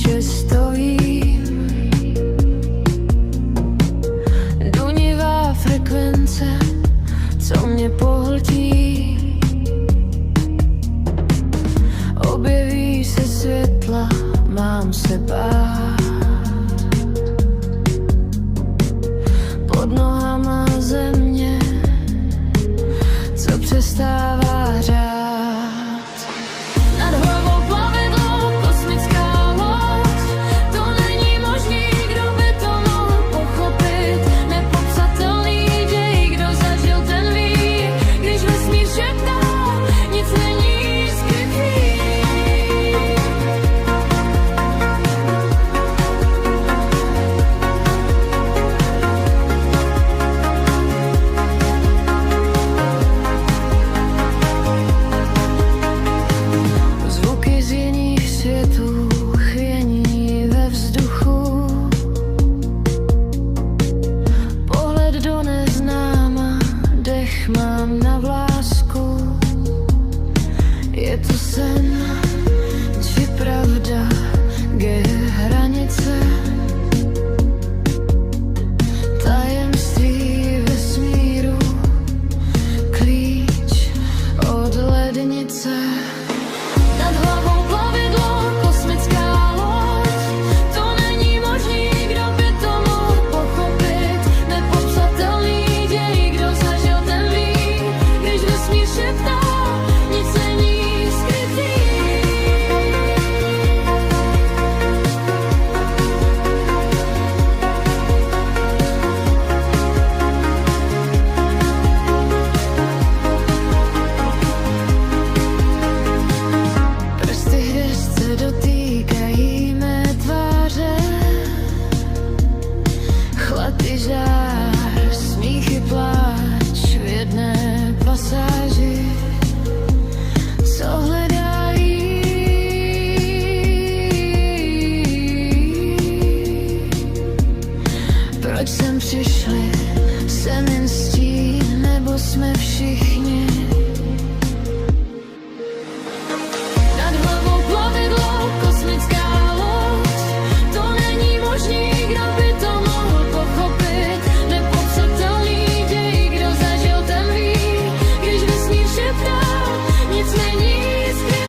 že stojím. Dunivá frekvence, co mě pohltí. Objeví se světla, mám se bát. Pod nohama země, co přestává řád. Nad hlavou plavidlo, kosmická loď. To není možný, kdo by to mohl pochopit. Nepopsatelný děj, kdo zažil, ten ví. Když vesmír šeptá, nic není skrytý. Zvuky z jiných světů chvění ve vzduchu. Pohled do neznáma, dech mám na vlásku. Je to sen.